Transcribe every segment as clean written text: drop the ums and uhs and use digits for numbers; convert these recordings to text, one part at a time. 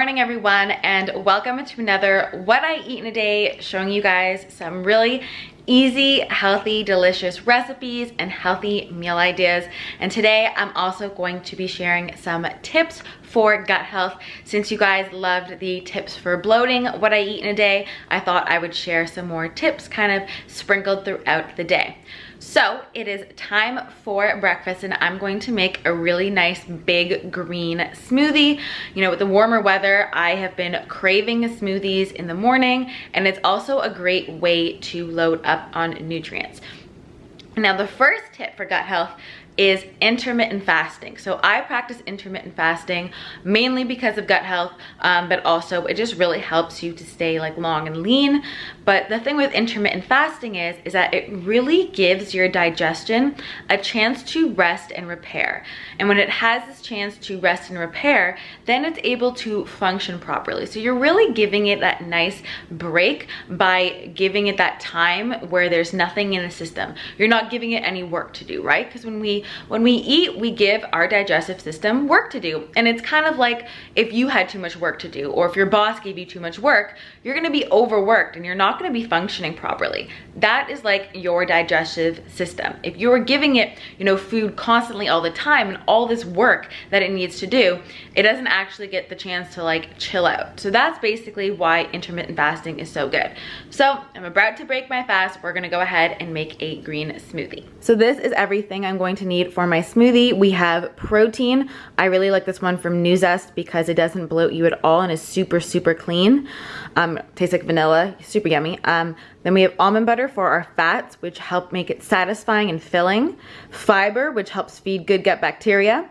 morning everyone, and welcome to another What I Eat in a Day, showing you guys some really easy, healthy, delicious recipes and healthy meal ideas. And today I'm also going to be sharing some tips for gut health. Since you guys loved the tips for bloating, what I eat in a day, I thought I would share some more tips kind of sprinkled throughout the day. So it is time for breakfast, and I'm going to make a really nice big green smoothie. You know, with the warmer weather, I have been craving smoothies in the morning, and it's also a great way to load up on nutrients. Now, the first tip for gut health is intermittent fasting. So I practice intermittent fasting mainly because of gut health, but also it just really helps you to stay like long and lean. But the thing with intermittent fasting is that it really gives your digestion a chance to rest and repair. And when it has this chance to rest and repair, then it's able to function properly. So you're really giving it that nice break by giving it that time where there's nothing in the system. You're not giving it any work to do, right? Because when we eat, we give our digestive system work to do. And it's kind of like if you had too much work to do, or if your boss gave you too much work, you're gonna be overworked and you're not gonna be functioning properly. That is like your digestive system. If you're giving it, you know, food constantly all the time and all this work that it needs to do, it doesn't actually get the chance to like chill out. So that's basically why intermittent fasting is so good. So I'm about to break my fast. We're gonna go ahead and make a green smoothie. So this is everything I'm going to need for my smoothie. We have protein. I really like this one from Nuzest because it doesn't bloat you at all and is super, super clean. Tastes like vanilla, super yummy. Then we have almond butter for our fats, which help make it satisfying and filling. Fiber, which helps feed good gut bacteria.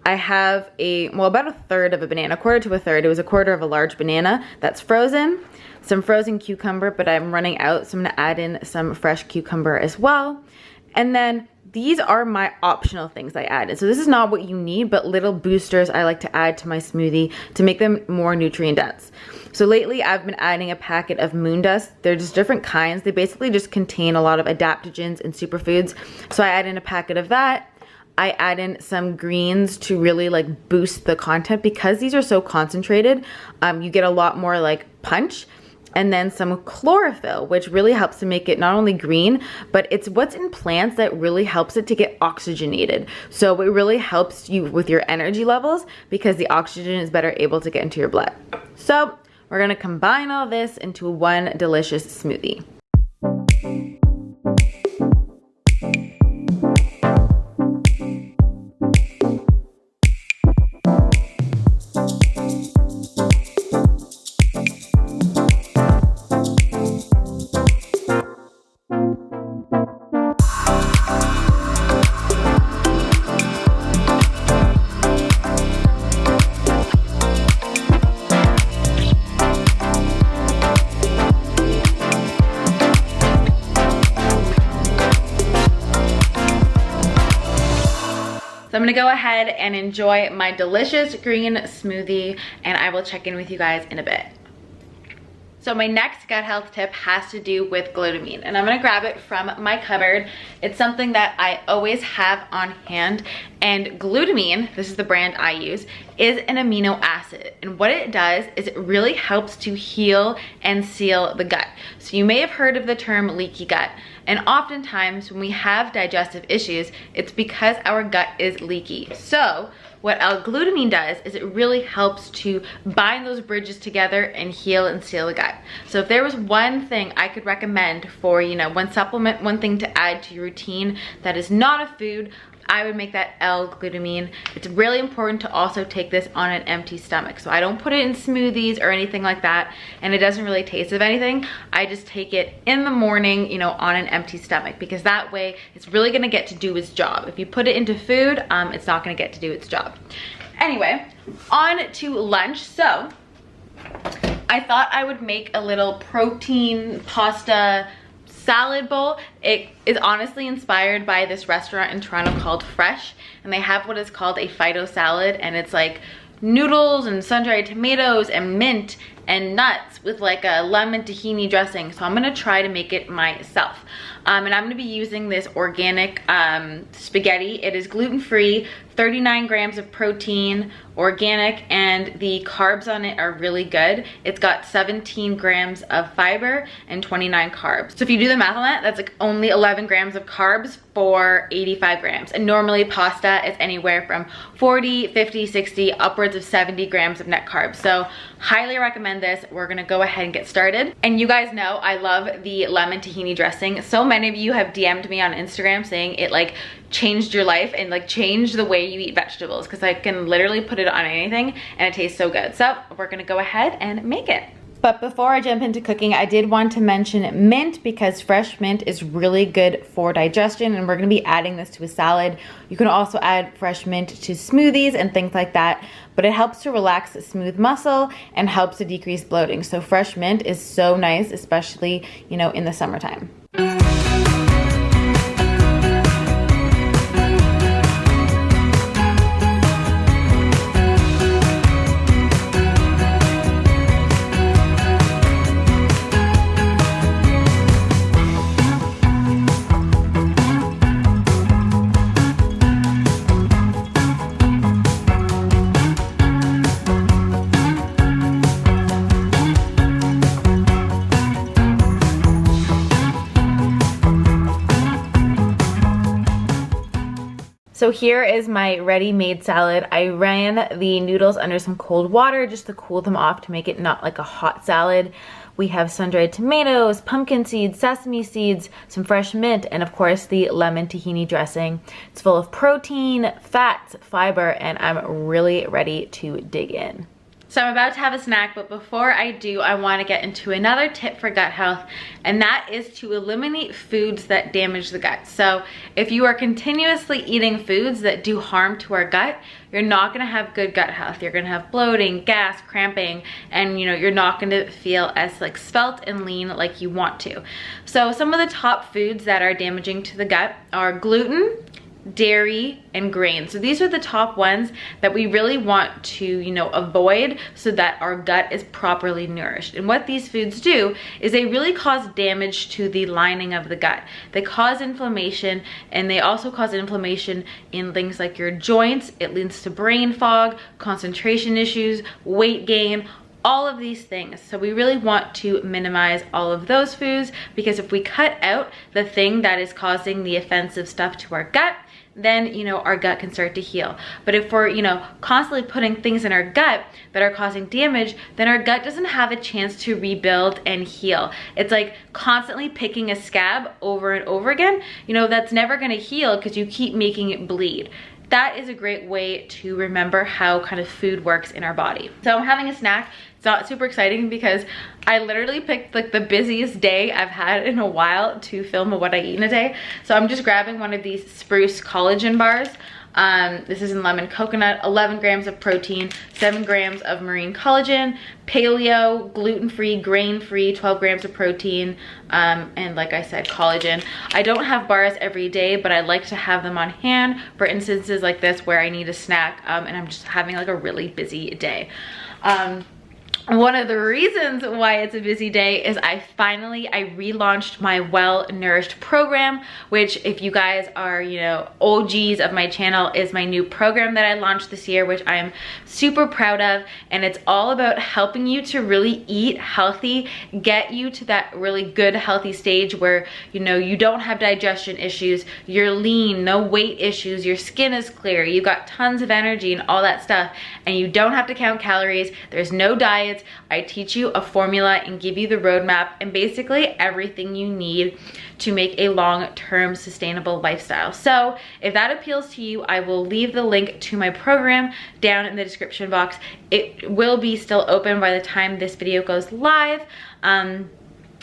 I have about a third of a banana, a quarter to a third. It was a quarter of a large banana that's frozen. Some frozen cucumber, but I'm running out, so I'm gonna add in some fresh cucumber as well. And then these are my optional things I added. So this is not what you need, but little boosters I like to add to my smoothie to make them more nutrient dense. So lately I've been adding a packet of moon dust. They're just different kinds. They basically just contain a lot of adaptogens and superfoods. So I add in a packet of that. I add in some greens to really like boost the content because these are so concentrated. You get a lot more like punch. And then some chlorophyll, which really helps to make it not only green, but it's what's in plants that really helps it to get oxygenated. So it really helps you with your energy levels because the oxygen is better able to get into your blood. So we're gonna combine all this into one delicious smoothie. So I'm gonna go ahead and enjoy my delicious green smoothie, and I will check in with you guys in a bit. So my next gut health tip has to do with glutamine, and I'm gonna grab it from my cupboard. It's something that I always have on hand, and glutamine, this is the brand I use, is an amino acid. And what it does is it really helps to heal and seal the gut. So you may have heard of the term leaky gut. And oftentimes when we have digestive issues, it's because our gut is leaky. So what L-glutamine does is it really helps to bind those bridges together and heal and seal the gut. So if there was one thing I could recommend for, you know, one supplement, one thing to add to your routine that is not a food, I would make that L-glutamine. It's really important to also take this on an empty stomach. So I don't put it in smoothies or anything like that, and it doesn't really taste of anything. I just take it in the morning, you know, on an empty stomach, because that way it's really gonna get to do its job. If you put it into food, it's not gonna get to do its job. Anyway, on to lunch. So I thought I would make a little protein pasta salad bowl. It is honestly inspired by this restaurant in Toronto called Fresh, and they have what is called a phyto salad, and it's like noodles and sun-dried tomatoes and mint and nuts with like a lemon tahini dressing. So I'm gonna try to make it myself. And I'm gonna be using this organic spaghetti. It is gluten-free, 39 grams of protein, organic, and the carbs on it are really good. It's got 17 grams of fiber and 29 carbs. So if you do the math on that, that's like only 11 grams of carbs for 85 grams. And normally pasta is anywhere from 40, 50, 60, upwards of 70 grams of net carbs. So highly recommend this. We're gonna go ahead and get started. And you guys know I love the lemon tahini dressing. So many of you have DM'd me on Instagram saying it like changed your life and like changed the way you eat vegetables, because I can literally put it on anything and it tastes so good. So we're gonna go ahead and make it. But before I jump into cooking, I did want to mention mint, because fresh mint is really good for digestion, and we're gonna be adding this to a salad. You can also add fresh mint to smoothies and things like that, but it helps to relax smooth muscle and helps to decrease bloating. So fresh mint is so nice, especially, you know, in the summertime. So here is my ready-made salad. I ran the noodles under some cold water just to cool them off to make it not like a hot salad. We have sun-dried tomatoes, pumpkin seeds, sesame seeds, some fresh mint, and of course the lemon tahini dressing. It's full of protein, fats, fiber, and I'm really ready to dig in. So I'm about to have a snack, but before I do, I want to get into another tip for gut health, and that is to eliminate foods that damage the gut. So if you are continuously eating foods that do harm to our gut, you're not going to have good gut health. You're going to have bloating, gas, cramping, and you know, you're not going to feel as like svelte and lean like you want to. So some of the top foods that are damaging to the gut are gluten, dairy, and grain. So these are the top ones that we really want to, you know, avoid so that our gut is properly nourished. And what these foods do is they really cause damage to the lining of the gut. They cause inflammation, and they also cause inflammation in things like your joints. It leads to brain fog, concentration issues, weight gain, all of these things. So we really want to minimize all of those foods, because if we cut out the thing that is causing the offensive stuff to our gut, then, you know, our gut can start to heal. But if we're, you know, constantly putting things in our gut that are causing damage, then our gut doesn't have a chance to rebuild and heal. It's like constantly picking a scab over and over again. You know, that's never gonna heal because you keep making it bleed. That is a great way to remember how kind of food works in our body. So I'm having a snack. It's not super exciting because I literally picked like the busiest day I've had in a while to film a what I eat in a day. So I'm just grabbing one of these Spruce collagen bars. This is in lemon coconut, 11 grams of protein, 7 grams of marine collagen, paleo, gluten-free, grain-free, 12 grams of protein, and like I said, collagen. I don't have bars every day, but I like to have them on hand for instances like this where I need a snack and I'm just having like a really busy day. One of the reasons why it's a busy day is I relaunched my Well Nourished program, which if you guys are, you know, OGs of my channel, is my new program that I launched this year, which I am super proud of. And it's all about helping you to really eat healthy, get you to that really good healthy stage where, you know, you don't have digestion issues, you're lean, no weight issues, your skin is clear, you got tons of energy and all that stuff, and you don't have to count calories, there's no diets. I teach you a formula and give you the roadmap and basically everything you need to make a long-term sustainable lifestyle. So if that appeals to you, I will leave the link to my program down in the description box. It will be still open by the time this video goes live.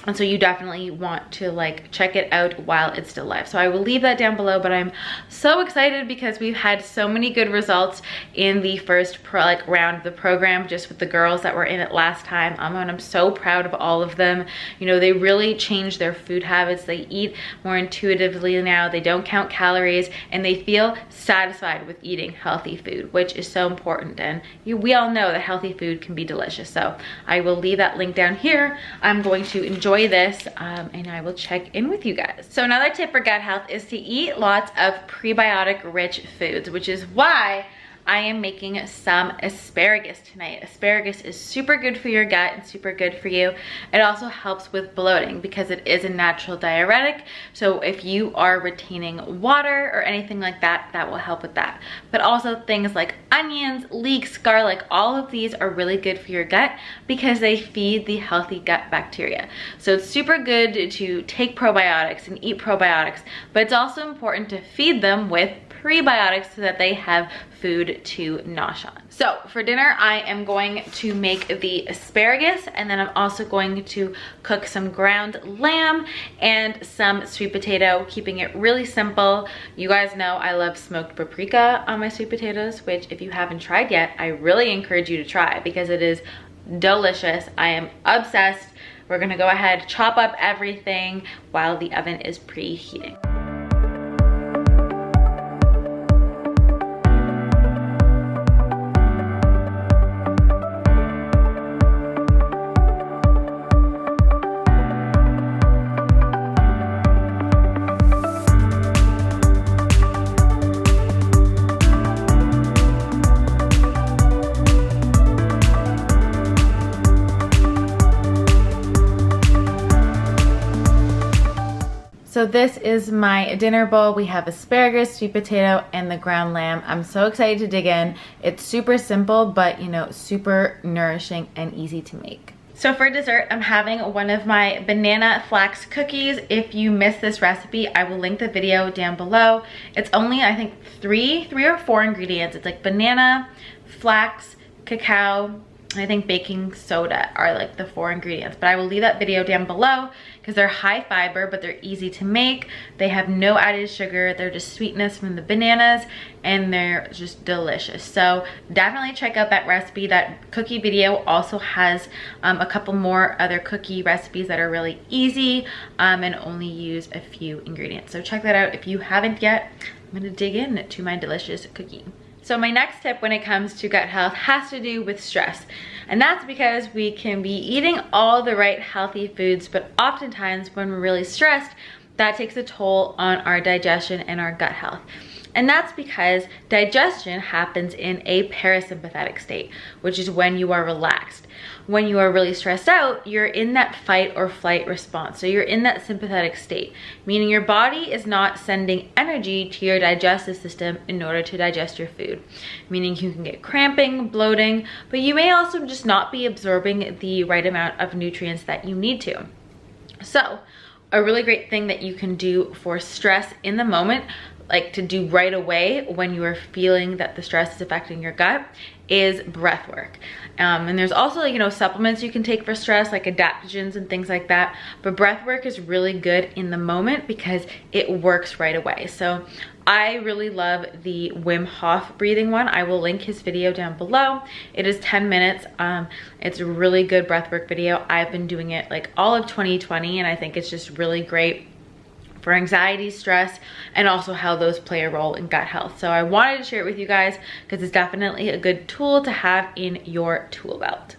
And so you definitely want to like check it out while it's still live. So I will leave that down below, but I'm so excited because we've had so many good results in the first round of the program, just with the girls that were in it last time. And I'm so proud of all of them. You know, they really changed their food habits. They eat more intuitively now. They don't count calories, and they feel satisfied with eating healthy food, which is so important. And we all know that healthy food can be delicious. So I will leave that link down here. I'm going to enjoy this and I will check in with you guys. So another tip for gut health is to eat lots of prebiotic rich foods, which is why I am making some asparagus tonight. Asparagus is super good for your gut and super good for you. It also helps with bloating because it is a natural diuretic. So if you are retaining water or anything like that, that will help with that. But also things like onions, leeks, garlic, all of these are really good for your gut because they feed the healthy gut bacteria. So it's super good to take probiotics and eat probiotics, but it's also important to feed them with prebiotics so that they have food to nosh on. So for dinner, I am going to make the asparagus, and then I'm also going to cook some ground lamb and some sweet potato, keeping it really simple. You guys know I love smoked paprika on my sweet potatoes, which if you haven't tried yet, I really encourage you to try because it is delicious. I am obsessed. We're gonna go ahead, chop up everything while the oven is preheating. So this is my dinner bowl. We have asparagus, sweet potato, and the ground lamb. I'm so excited to dig in. It's super simple, but you know, super nourishing and easy to make. So for dessert, I'm having one of my banana flax cookies. If you missed this recipe, I will link the video down below. It's only, I think, three or four ingredients. It's like banana, flax, cacao, I think baking soda are like the 4 ingredients, but I will leave that video down below because they're high fiber, but they're easy to make. They have no added sugar. They're just sweetness from the bananas, and they're just delicious. So definitely check out that recipe. That cookie video also has a couple more other cookie recipes that are really easy and only use a few ingredients. So check that out if you haven't yet. I'm gonna dig in to my delicious cookie. So my next tip when it comes to gut health has to do with stress. And that's because we can be eating all the right healthy foods, but oftentimes when we're really stressed, that takes a toll on our digestion and our gut health. And that's because digestion happens in a parasympathetic state, which is when you are relaxed. When you are really stressed out, you're in that fight or flight response. So you're in that sympathetic state, meaning your body is not sending energy to your digestive system in order to digest your food. Meaning you can get cramping, bloating, but you may also just not be absorbing the right amount of nutrients that you need to. So a really great thing that you can do for stress in the moment, like to do right away when you are feeling that the stress is affecting your gut, is breath work. And there's also, you know, supplements you can take for stress, like adaptogens and things like that. But breath work is really good in the moment because it works right away. So I really love the Wim Hof breathing one. I will link his video down below. It is 10 minutes. It's a really good breath work video. I've been doing it like all of 2020, and I think it's just really great for anxiety, stress, and also how those play a role in gut health. So I wanted to share it with you guys because it's definitely a good tool to have in your tool belt.